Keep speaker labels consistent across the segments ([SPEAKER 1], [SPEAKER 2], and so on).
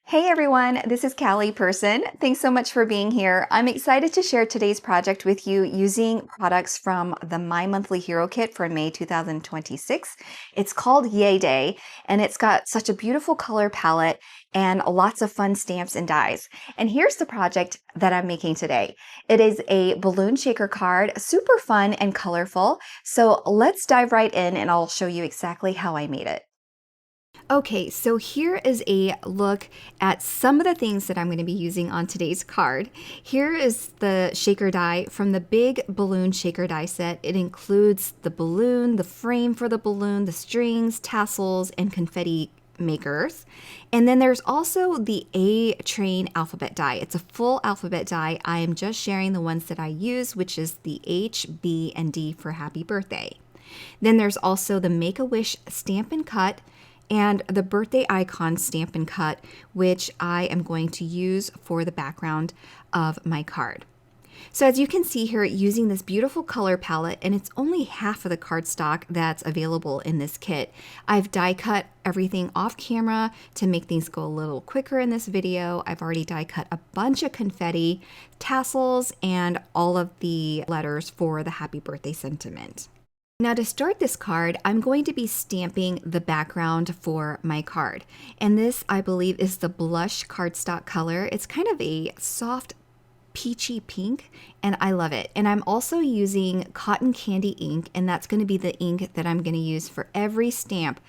[SPEAKER 1] Hey everyone, this is Caly Person. Thanks so much for being here. I'm excited to share today's project with you using products from the My Monthly Hero Kit for May 2026. It's called Yay Day, and it's got such a beautiful color palette and lots of fun stamps and dies. And here's the project that I'm making today. It is a balloon shaker card, super fun and colorful. So let's dive right in and I'll show you exactly how I made it. Okay, so here is a look at some of the things that I'm going to be using on today's card. Here is the shaker die from the big balloon shaker die set. It includes the balloon, the frame for the balloon, the strings, tassels, and confetti makers. And then there's also the A train alphabet die. It's a full alphabet die. I am just sharing the ones that I use, which is the H, B, and D for happy birthday. Then there's also the Make-A-Wish stamp and cut, and the birthday icon stamp and cut, which I am going to use for the background of my card. So as you can see here, using this beautiful color palette, and it's only half of the cardstock that's available in this kit. I've die cut everything off camera to make things go a little quicker in this video. I've already die cut a bunch of confetti, tassels, and all of the letters for the happy birthday sentiment. Now to start this card, I'm going to be stamping the background for my card. And this, I believe, is the blush cardstock color. It's kind of a soft peachy pink, and I love it. And I'm also using cotton candy ink, and that's going to be the ink that I'm going to use for every stamp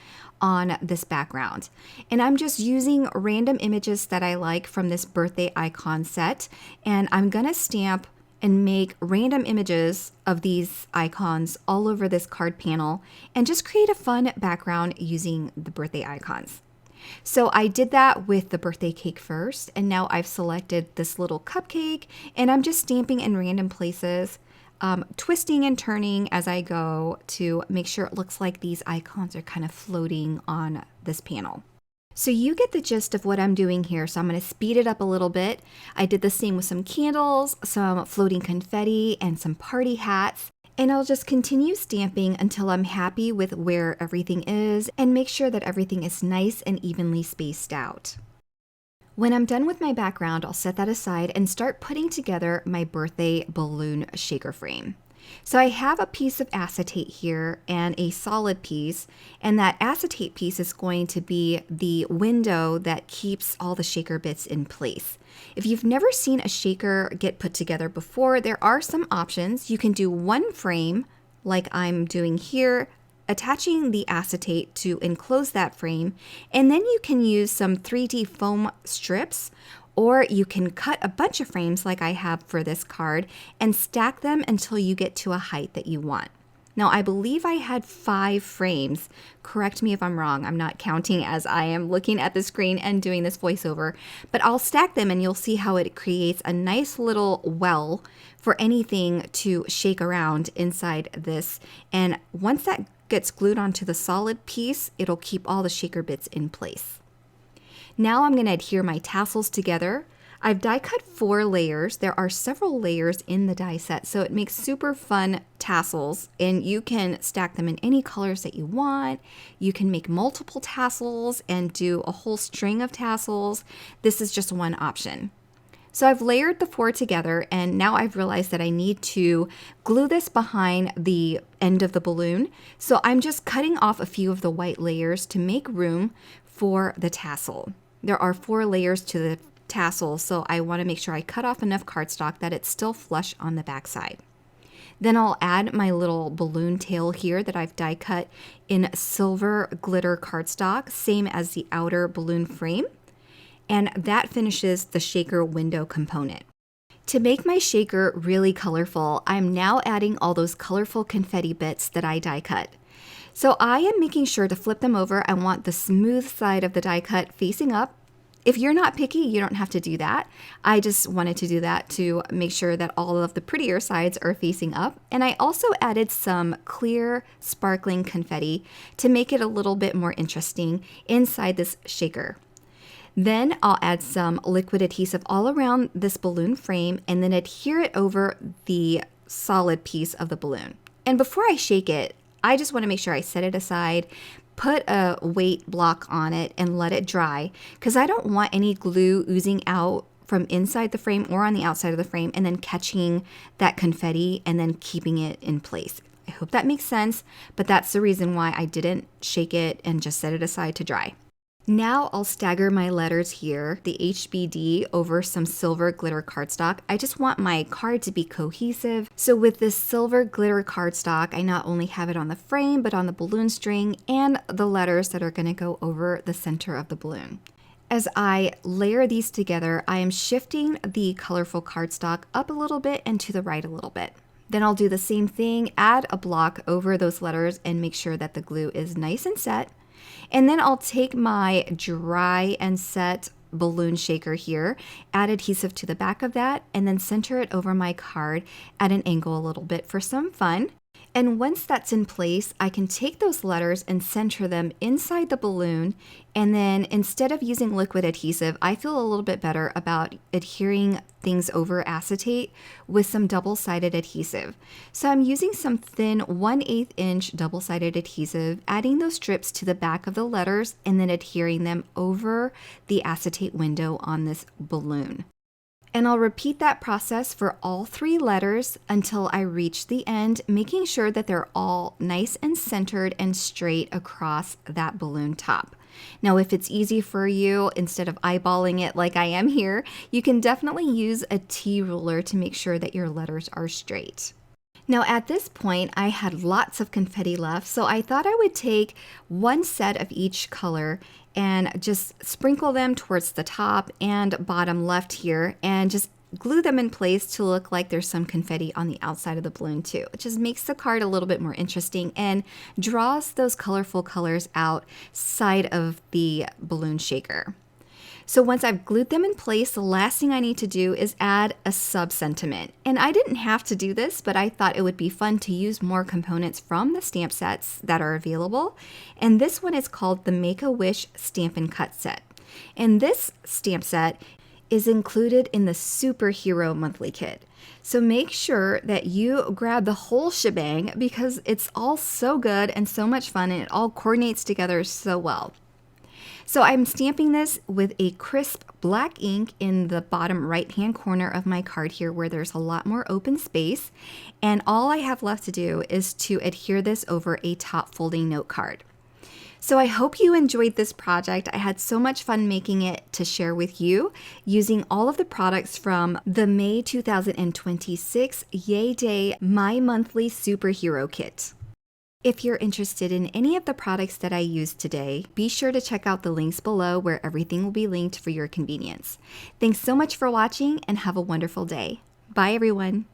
[SPEAKER 1] on this background. And I'm just using random images that I like from this birthday icon set, and I'm going to stamp and make random images of these icons all over this card panel and just create a fun background using the birthday icons. So I did that with the birthday cake first, and now I've selected this little cupcake, and I'm just stamping in random places, twisting and turning as I go to make sure it looks like these icons are kind of floating on this panel. So you get the gist of what I'm doing here, so I'm going to speed it up a little bit. I did the same with some candles, some floating confetti, and some party hats. And I'll just continue stamping until I'm happy with where everything is and make sure that everything is nice and evenly spaced out. When I'm done with my background, I'll set that aside and start putting together my birthday balloon shaker frame. So I have a piece of acetate here and a solid piece, and that acetate piece is going to be the window that keeps all the shaker bits in place. If you've never seen a shaker get put together before, there are some options. You can do one frame like I'm doing here, attaching the acetate to enclose that frame, and then you can use some 3D foam strips, or you can cut a bunch of frames like I have for this card and stack them until you get to a height that you want. Now, I believe I had 5 frames. Correct me if I'm wrong. I'm not counting as I am looking at the screen and doing this voiceover, but I'll stack them and you'll see how it creates a nice little well for anything to shake around inside this. And once that gets glued onto the solid piece, it'll keep all the shaker bits in place. Now I'm going to adhere my tassels together. I've die cut 4 layers. There are several layers in the die set, so it makes super fun tassels, and you can stack them in any colors that you want. You can make multiple tassels and do a whole string of tassels. This is just one option. So I've layered the 4 together, and now I've realized that I need to glue this behind the end of the balloon. So I'm just cutting off a few of the white layers to make room for the tassel. There are 4 layers to the tassel, so I want to make sure I cut off enough cardstock that it's still flush on the back side. Then I'll add my little balloon tail here that I've die cut in silver glitter cardstock, same as the outer balloon frame, and that finishes the shaker window component. To make my shaker really colorful, I'm now adding all those colorful confetti bits that I die cut. So I am making sure to flip them over. I want the smooth side of the die cut facing up. If you're not picky, you don't have to do that. I just wanted to do that to make sure that all of the prettier sides are facing up. And I also added some clear, sparkling confetti to make it a little bit more interesting inside this shaker. Then I'll add some liquid adhesive all around this balloon frame and then adhere it over the solid piece of the balloon. And before I shake it, I just want to make sure I set it aside put a weight block on it and let it dry because I don't want any glue oozing out from inside the frame or on the outside of the frame and then catching that confetti and then keeping it in place. I hope that makes sense, but that's the reason why I didn't shake it and just set it aside to dry. Now I'll stagger my letters here, the HBD over some silver glitter cardstock. I just want my card to be cohesive. So with this silver glitter cardstock, I not only have it on the frame, but on the balloon string and the letters that are going to go over the center of the balloon. As I layer these together, I am shifting the colorful cardstock up a little bit and to the right a little bit. Then I'll do the same thing, add a block over those letters and make sure that the glue is nice and set. And then I'll take my dry and set balloon shaker here, add adhesive to the back of that, and then center it over my card at an angle a little bit for some fun. And once that's in place, I can take those letters and center them inside the balloon. And then instead of using liquid adhesive, I feel a little bit better about adhering things over acetate with some double-sided adhesive. So I'm using some thin 1/8 inch double-sided adhesive, adding those strips to the back of the letters and then adhering them over the acetate window on this balloon. And I'll repeat that process for all 3 letters until I reach the end, making sure that they're all nice and centered and straight across that balloon top. Now, if it's easy for you, instead of eyeballing it like I am here, you can definitely use a T-ruler to make sure that your letters are straight. Now at this point, I had lots of confetti left, so I thought I would take one set of each color and just sprinkle them towards the top and bottom left here and just glue them in place to look like there's some confetti on the outside of the balloon too. It just makes the card a little bit more interesting and draws those colorful colors outside of the balloon shaker. So once I've glued them in place, the last thing I need to do is add a sub-sentiment. And I didn't have to do this, but I thought it would be fun to use more components from the stamp sets that are available. And this one is called the Make-A-Wish Stamp and Cut Set. And this stamp set is included in the Superhero Monthly Kit. So make sure that you grab the whole shebang because it's all so good and so much fun and it all coordinates together so well. So I'm stamping this with a crisp black ink in the bottom right-hand corner of my card here where there's a lot more open space. And all I have left to do is to adhere this over a top folding note card. So I hope you enjoyed this project. I had so much fun making it to share with you using all of the products from the May 2026 Yay Day My Monthly Superhero Kit. If you're interested in any of the products that I used today, be sure to check out the links below where everything will be linked for your convenience. Thanks so much for watching and have a wonderful day. Bye everyone.